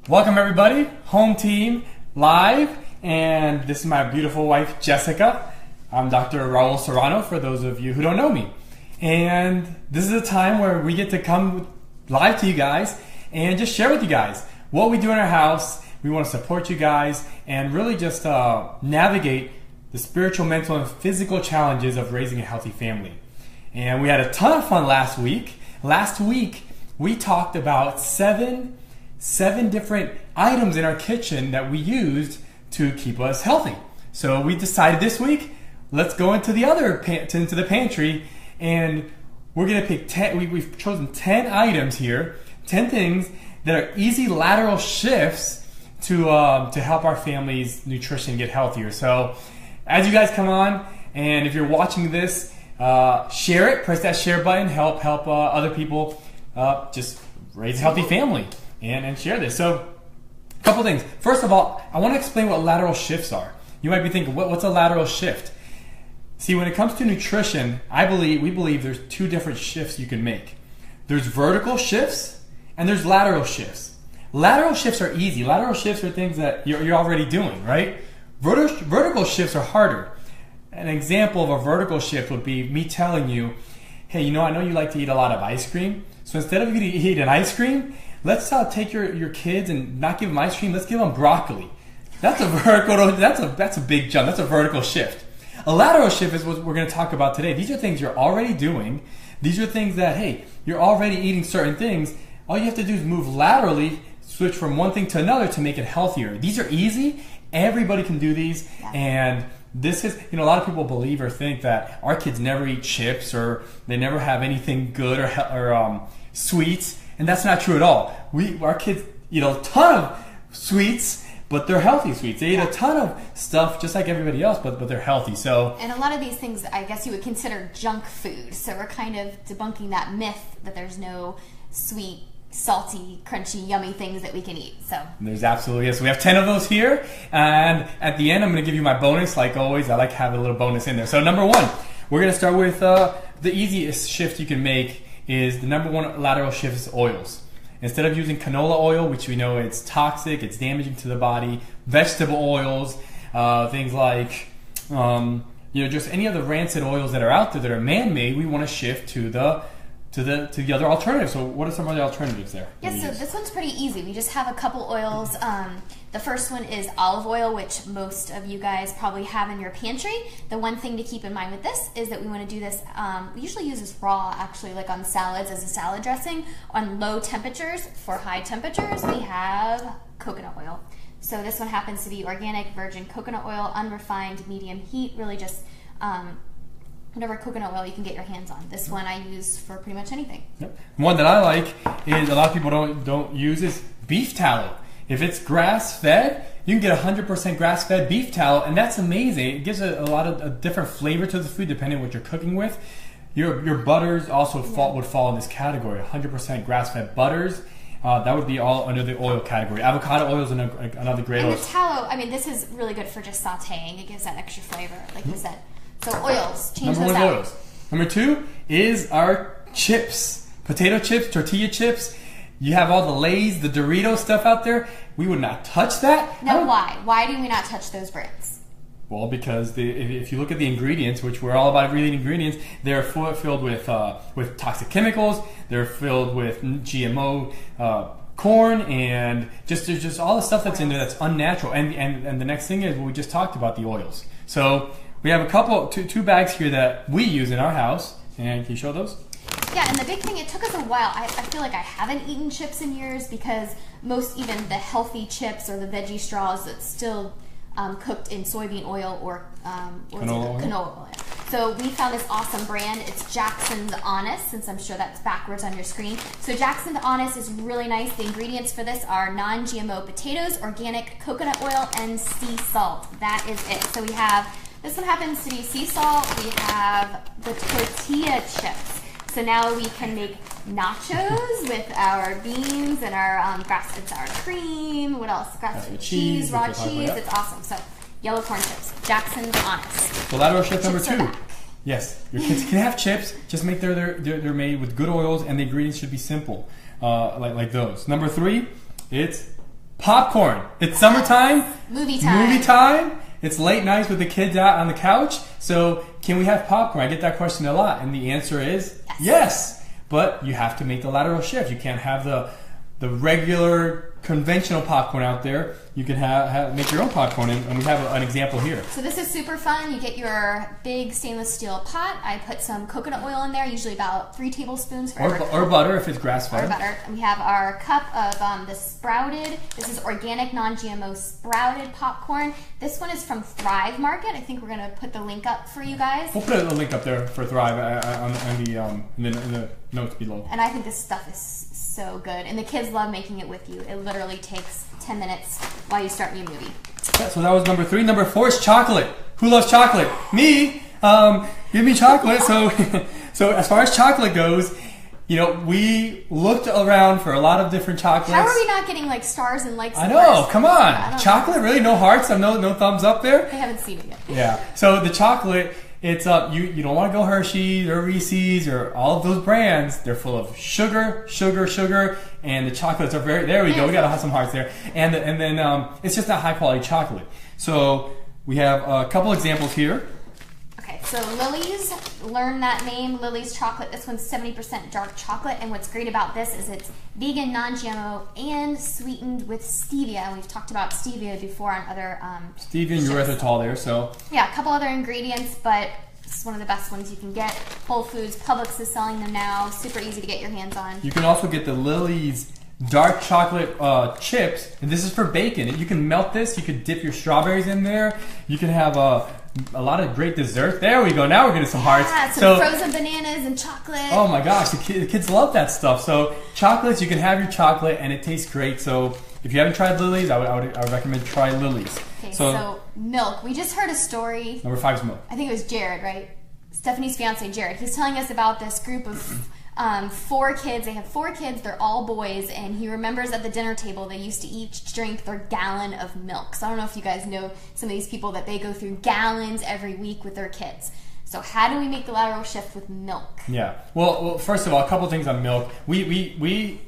Welcome everybody, home team live, and this is my beautiful wife Jessica. I'm Dr. Raul Serrano for those of you who don't know me. And this is a time where we get to come live to you guys and just share with you guys what we do in our house. We want to support you guys and really just navigate the spiritual, mental, and physical challenges of raising a healthy family. And we had a ton of fun last week. Last week we talked about seven different items in our kitchen that we used to keep us healthy. So we decided this week, let's go into the into the pantry, and we're gonna pick 10. We've chosen 10 items here, 10 things that are easy lateral shifts to help our family's nutrition get healthier. So as you guys come on, and if you're watching this, share it. Press that share button. Help other people just raise a healthy family. And share this. So, a couple things. First of all, I want to explain what lateral shifts are. You might be thinking, what's a lateral shift? See, when it comes to nutrition, we believe there's two different shifts you can make. There's vertical shifts and there's lateral shifts. Lateral shifts are easy. Lateral shifts are things that you're already doing, right? Vertical shifts are harder. An example of a vertical shift would be me telling you, hey, I know you like to eat a lot of ice cream. So instead of you eating ice cream, let's take your kids and not give them ice cream. Let's give them broccoli. That's a vertical. That's a big jump. That's a vertical shift. A lateral shift is what we're going to talk about today. These are things you're already doing. These are things that, hey, you're already eating certain things. All you have to do is move laterally, switch from one thing to another to make it healthier. These are easy. Everybody can do these. Yeah. And this is, a lot of people believe or think that our kids never eat chips or they never have anything good or sweets. And that's not true at all. Our kids eat a ton of sweets, but they're healthy sweets. They eat a ton of stuff just like everybody else, but they're healthy. So, and a lot of these things I guess you would consider junk food. So we're kind of debunking that myth that there's no sweet, salty, crunchy, yummy things that we can eat. So there's absolutely, yes. We have 10 of those here. And at the end, I'm going to give you my bonus. Like always, I like to have a little bonus in there. So number one, we're going to start with the easiest shift you can make is the number one lateral shift is oils. Instead of using canola oil, which we know it's toxic, it's damaging to the body, vegetable oils, things like just any of the rancid oils that are out there that are man-made, we want to shift to the other alternatives. So what are some of the alternatives there? Yes, so this one's pretty easy. We just have a couple oils. The first one is olive oil, which most of you guys probably have in your pantry. The one thing to keep in mind with this is that we want to do this, we usually use this raw actually, like on salads as a salad dressing. On low temperatures, for high temperatures, we have coconut oil. So this one happens to be organic virgin coconut oil, unrefined, medium heat, really just whatever coconut oil you can get your hands on. This one I use for pretty much anything. Yep. One that I like is a lot of people don't use is beef tallow. If it's grass-fed, you can get 100% grass-fed beef tallow, and that's amazing. It gives a lot of a different flavor to the food depending on what you're cooking with. Your butters also would fall in this category. 100% grass-fed butters. That would be all under the oil category. Avocado oil is another great oil. And the tallow, this is really good for just sauteing. It gives that extra flavor, like you said. So oils, change those out. Oils. Number two is our chips. Potato chips, tortilla chips. You have all the Lay's, the Doritos stuff out there. We would not touch that. Now why? Why do we not touch those brands? Well, because if you look at the ingredients, which we're all about reading ingredients, they're filled with toxic chemicals. They're filled with GMO corn, and there's just all the stuff that's in there that's unnatural. And the next thing is what we just talked about, the oils. So we have two bags here that we use in our house. And can you show those? Yeah, and the big thing, it took us a while. I feel like I haven't eaten chips in years because most, even the healthy chips or the veggie straws, that's still cooked in soybean oil or canola oil. So we found this awesome brand. It's Jackson's Honest, since I'm sure that's backwards on your screen. So Jackson's Honest is really nice. The ingredients for this are non-GMO potatoes, organic coconut oil, and sea salt. That is it. So we have, this one happens to be sea salt. We have the tortilla chips. So now we can make nachos with our beans and our grass-fed sour cream. What else? Grass-fed cheese, raw cheese. It's awesome. So yellow corn chips. Jackson's Honest. So lateral shift number two. Yes, your kids can have chips. Just make they're made with good oils, and the ingredients should be simple, like those. Number three, it's Popcorn. It's summertime. Movie time. Movie time. It's late nights with the kids out on the couch. So can we have popcorn? I get that question a lot. And the answer is yes. But you have to make the lateral shift. You can't have the regular conventional popcorn out there. You can make your own popcorn, and we have an example here. So this is super fun. You get your big stainless steel pot. I put some coconut oil in there, usually about 3 tablespoons for or butter if it's grass-fed. Or butter. And we have our cup of the sprouted, this is organic, non-GMO sprouted popcorn. This one is from Thrive Market. I think we're going to put the link up for you guys. We'll put a link up there for Thrive in the notes below. And I think this stuff is so good. And the kids love making it with you. It literally takes 10 minutes while you start your movie. Yeah, so that was number 3. Number 4 is chocolate. Who loves chocolate? Me. Give me chocolate. So as far as chocolate goes, we looked around for a lot of different chocolates. How are we not getting like stars and likes? I know. Come on. Chocolate, really? No hearts? No thumbs up there? I haven't seen it yet. Yeah. So the chocolate, it's you don't want to go Hershey's or Reese's or all of those brands. They're full of sugar, and the chocolates are very. There we go. We got to have some hearts there, and then it's just not high quality chocolate. So we have a couple examples here. Okay, so Lily's, learn that name, Lily's chocolate. This one's 70% dark chocolate, and what's great about this is it's vegan, non-GMO, and sweetened with stevia. And we've talked about stevia before on other stevia and erythritol there. So yeah, a couple other ingredients, but this is one of the best ones you can get. Whole Foods, Publix is selling them now. Super easy to get your hands on. You can also get the Lily's dark chocolate chips, and this is for bacon. You can melt this. You can dip your strawberries in there. You can have a lot of great dessert. There we go. Now we're getting some hearts. Yeah, some frozen bananas and chocolate. Oh my gosh, the kids love that stuff. So chocolates, you can have your chocolate, and it tastes great. So if you haven't tried Lily's, I would recommend try Lily's. Okay, so milk. We just heard a story. Number 5 is milk. I think it was Jared, right? Stephanie's fiance, Jared. He's telling us about this group of 4 kids. They have 4 kids. They're all boys, and he remembers at the dinner table they used to each drink their gallon of milk. So I don't know if you guys know some of these people that they go through gallons every week with their kids. So how do we make the lateral shift with milk? Yeah. Well, first of all, a couple things on milk. We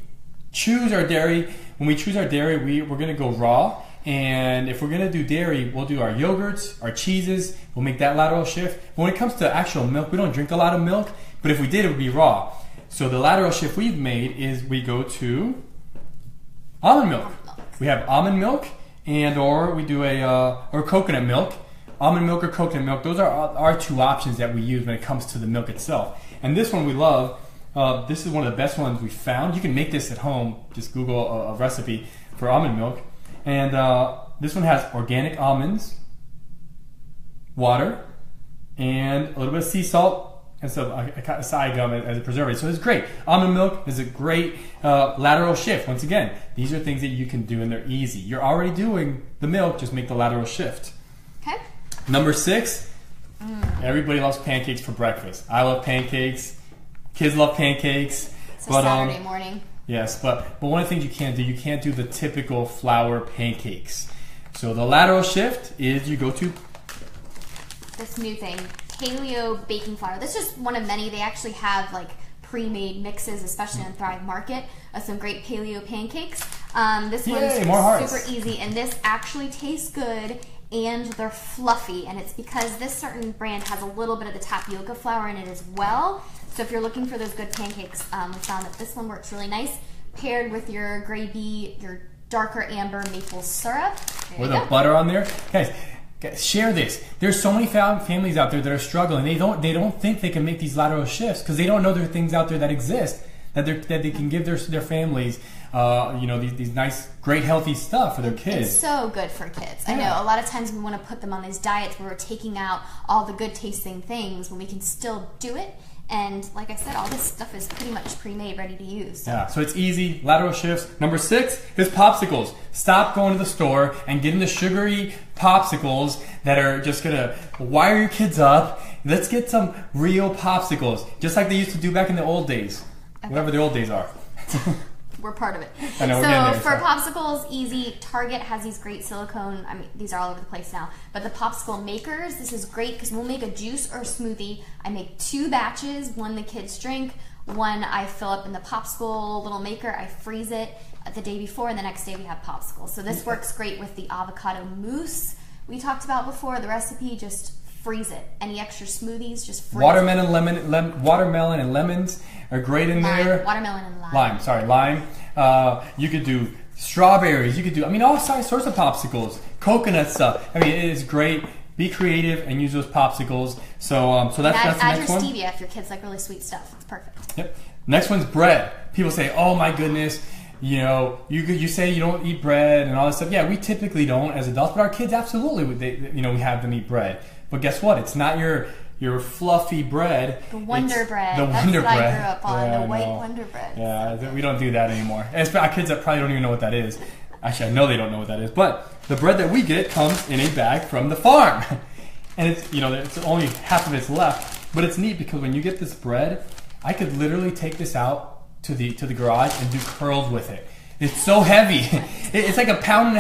choose our dairy. When we choose our dairy, we're going to go raw. And if we're going to do dairy, we'll do our yogurts, our cheeses. We'll make that lateral shift. But when it comes to actual milk, we don't drink a lot of milk. But if we did, it would be raw. So the lateral shift we've made is we go to almond milk. We have almond milk, or we do or coconut milk. Almond milk or coconut milk. Those are our 2 options that we use when it comes to the milk itself. And this one we love. This is one of the best ones we found. You can make this at home. Just Google a recipe for almond milk. And this one has organic almonds, water, and a little bit of sea salt, and so a side gum as a preservative. So it's great. Almond milk is a great lateral shift. Once again, these are things that you can do, and they're easy. You're already doing the milk, just make the lateral shift. Okay. Number 6, everybody loves pancakes for breakfast. I love pancakes. Kids love pancakes. It's a Saturday morning. Yes, but one of the things you can't do the typical flour pancakes. So the lateral shift is you go to this new thing, paleo baking flour. This is one of many. They actually have like pre-made mixes, especially on Thrive Market, of some great paleo pancakes. This one's super easy, and this actually tastes good, and they're fluffy, and it's because this certain brand has a little bit of the tapioca flour in it as well. So if you're looking for those good pancakes, we found that this one works really nice, paired with your gravy, your darker amber maple syrup. With a butter on there. Guys, share this. There's so many families out there that are struggling. They don't think they can make these lateral shifts because they don't know there are things out there that exist that they can give their families. These nice, great, healthy stuff for their kids. It's so good for kids. Yeah. I know a lot of times we want to put them on these diets where we're taking out all the good tasting things when we can still do it. And like I said, all this stuff is pretty much pre-made, ready to use. Yeah, so it's easy, lateral shifts. Number 6 is popsicles. Stop going to the store and getting the sugary popsicles that are just going to wire your kids up. Let's get some real popsicles, just like they used to do back in the old days. Okay. Whatever the old days are. We're part of it. I know, so for popsicles, easy. Target has these great silicone. I mean, these are all over the place now. But the popsicle makers, this is great because we'll make a juice or a smoothie. I make 2 batches, one the kids drink. One I fill up in the popsicle little maker. I freeze it the day before, and the next day we have popsicles. So this works great with the avocado mousse we talked about before. The recipe, just freeze it. Any extra smoothies, just freeze watermelon, it. Watermelon and lemons are great in there. Watermelon and lime. Lime. You could do strawberries. You could do, all sorts of popsicles. Coconut stuff. It is great. Be creative and use those popsicles. So that's the next one. Add your stevia if your kids like really sweet stuff. It's perfect. Yep. Next one's bread. People say, "Oh my goodness, you say you don't eat bread and all this stuff." Yeah, we typically don't as adults, but our kids absolutely we have them eat bread. But guess what? It's not your fluffy bread. The Wonder Bread. The That's Wonder what Bread. I grew up on. Yeah, the white Wonder Bread. Yeah, we don't do that anymore. And our kids that probably don't even know what that is. Actually, I know they don't know what that is. But the bread that we get comes in a bag from the farm, and it's it's only half of it's left. But it's neat because when you get this bread, I could literally take this out to the garage and do curls with it. It's so heavy. It's like 1.5 pounds,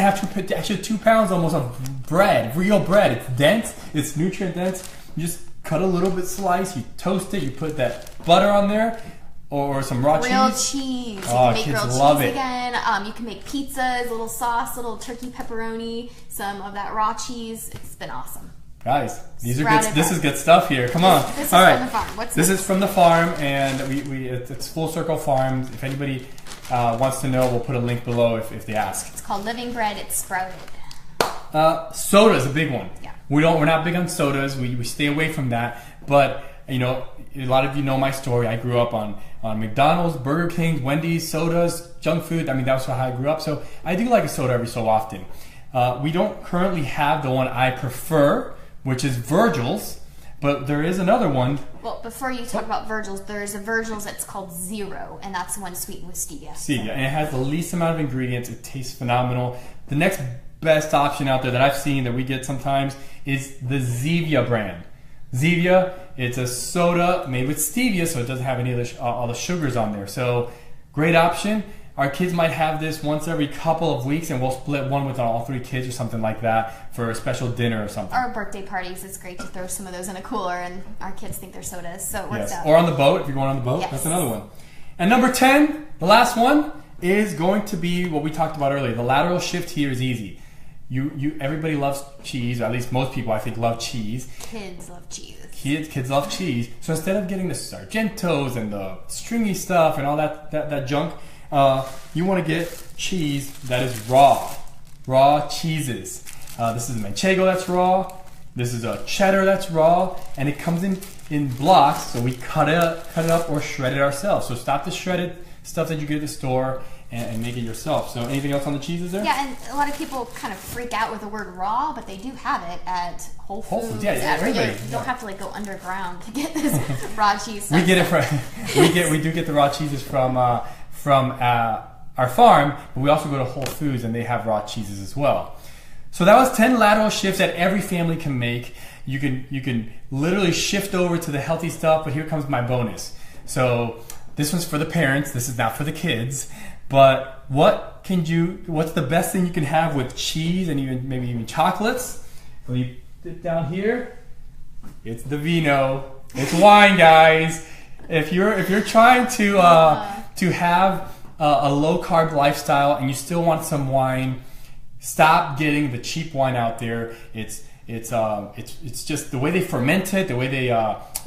actually 2 pounds almost of bread, real bread. It's dense. It's nutrient dense. You just cut a little bit slice. You toast it. You put that butter on there. Or some raw grilled cheese. You Oh, can make kids grilled love cheese it. again. You can make pizzas, little sauce, little turkey pepperoni, some of that raw cheese. It's been awesome. Guys, these are Sprouted good. This bread. is good stuff here. Come on. This is All right. from the farm. What's this next? is from the farm, and it's Full Circle Farms. If anybody wants to know, we'll put a link below if they ask. It's called Living Bread. It's sprouted. Soda is a big one. Yeah. We're not big on sodas. We stay away from that. But a lot of you know my story. I grew up on McDonald's, Burger King, Wendy's, sodas, junk food. That was how I grew up. So I do like a soda every so often. We don't currently have the one I prefer, which is Virgil's, but there is another one. Well, before you talk about Virgil's, there's a Virgil's that's called Zero, and that's the one sweetened with stevia. Stevia, and it has the least amount of ingredients. It tastes phenomenal. The next best option out there that I've seen that we get sometimes is the Zevia brand. Zevia, it's a soda made with stevia, so it doesn't have any of all the sugars on there. So great option. Our kids might have this once every couple of weeks, and we'll split one with all 3 kids or something like that for a special dinner or something. Or birthday parties. It's great to throw some of those in a cooler, and our kids think they're sodas, so it works out. Or on the boat, if you're going on the boat, Yes. That's another one. And number 10, the last one, is going to be what we talked about earlier. The lateral shift here is easy. Everybody loves cheese, or at least most people I think love cheese. Kids love cheese. Kids love cheese. So instead of getting the Sargentos and the stringy stuff and all that junk, you want to get cheese that is raw cheeses. This is a Manchego that's raw. This is a cheddar that's raw, and it comes in blocks. So we cut it up or shred it ourselves. So stop the shredded stuff that you get at the store and make it yourself. So anything else on the cheeses there? Yeah, and a lot of people kind of freak out with the word raw, but they do have it at Whole Foods. Yeah, everybody. You don't have to go underground to get this raw cheese stuff. We get it from we do get the raw cheeses from our farm, but we also go to Whole Foods and they have raw cheeses as well. So that was 10 lateral shifts that every family can make. You can literally shift over to the healthy stuff, but here comes my bonus. So this one's for the parents. This is not for the kids. But what's the best thing you can have with cheese and maybe even chocolates? Let me dip down here. It's the vino. It's wine, guys. If you're trying to have a low carb lifestyle and you still want some wine, stop getting the cheap wine out there. It's just the way they ferment it, the way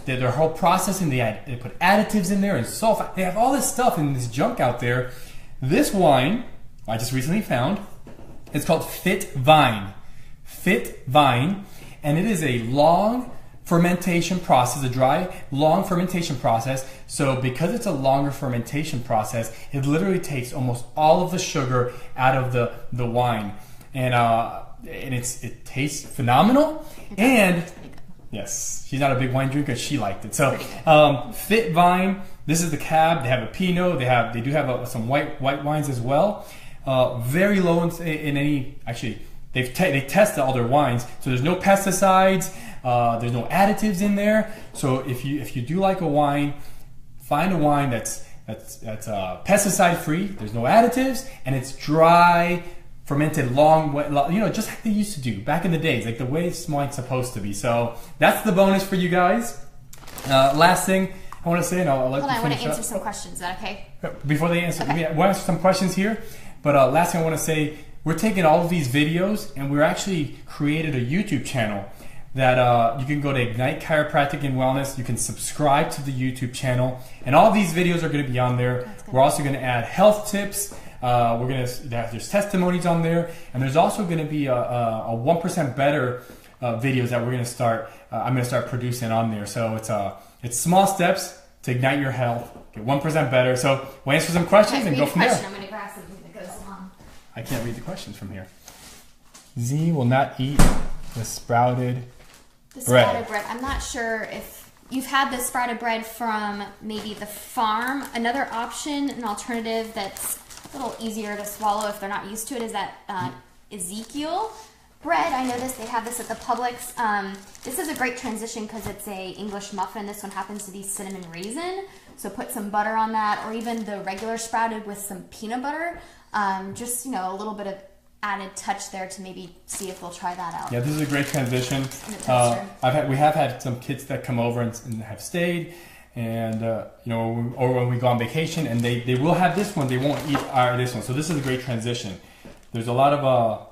their whole processing. They put additives in there and sulfite. They have all this stuff and this junk out there. This wine I just recently found. It's called Fit Vine. Fit Vine, and it is a long fermentation process, a dry, long fermentation process. So because it's a longer fermentation process, it literally takes almost all of the sugar out of the wine, and it tastes phenomenal. And yes, she's not a big wine drinker. She liked it. So Fit Vine. This is the cab. They have a Pinot. They do have some white wines as well. Very low in any. Actually, they tested all their wines, so there's no pesticides. There's no additives in there. So if you do like a wine, find a wine that's pesticide free. There's no additives, and it's dry, fermented long, just like they used to do back in the days, like the way wine's supposed to be. So that's the bonus for you guys. Last thing, I want to say, and I'll let Hold you on, I want finish to answer up. some questions. Is that okay? Before they answer, Okay. we'll answer some questions here. But last thing I want to say, we're taking all of these videos and we're actually created a YouTube channel that you can go to Ignite Chiropractic and Wellness. You can subscribe to the YouTube channel, and all these videos are going to be on there. We're also going to add health tips. We're going to there's testimonies on there, and there's also going to be a 1% better videos that we're going to start. I'm going to start producing on there. So it's small steps to ignite your health, get 1% better. So we'll answer some questions and go from there. I'm going to grab something that goes along. I can't read the questions from here. Z will not eat the sprouted bread. Sprouted bread. I'm not sure if you've had the sprouted bread from maybe the farm. Another option, an alternative that's a little easier to swallow if they're not used to it, is that Ezekiel bread. I noticed they have this at the Publix. This is a great transition because it's a English muffin. This one happens to be cinnamon raisin. So put some butter on that, or even the regular sprouted with some peanut butter. Just, a little bit of added touch there to maybe see if they'll try that out. Yeah, this is a great transition. We have had some kids that come over and have stayed, and or when we go on vacation, and they will have this one. They won't eat this one. So this is a great transition. There's a lot of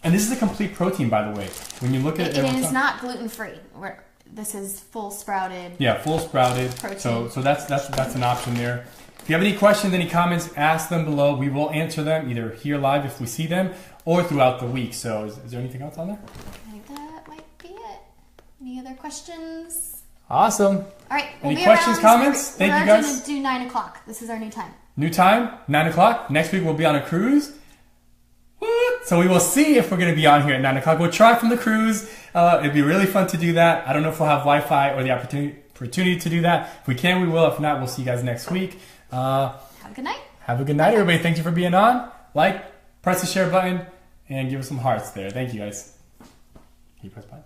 and this is a complete protein, by the way. When you look at it is not gluten free. This is full sprouted. Yeah, full sprouted protein. So that's an option there. If you have any questions, any comments, ask them below. We will answer them either here live if we see them, or throughout the week. So is there anything else on there? I think that might be it. Any other questions? Awesome. All right. Any questions, comments? Thank you, guys. We're going to do 9 o'clock. This is our new time. New time, 9 o'clock. Next week we'll be on a cruise. What? So we will see if we're going to be on here at 9 o'clock. We'll try from the cruise. It'd be really fun to do that. I don't know if we'll have Wi-Fi or the opportunity to do that. If we can, we will. If not, we'll see you guys next week. Have a good night. Have a good night, everybody. Thank you for being on. Like, press the share button, and give us some hearts there. Thank you, guys. Can you press button?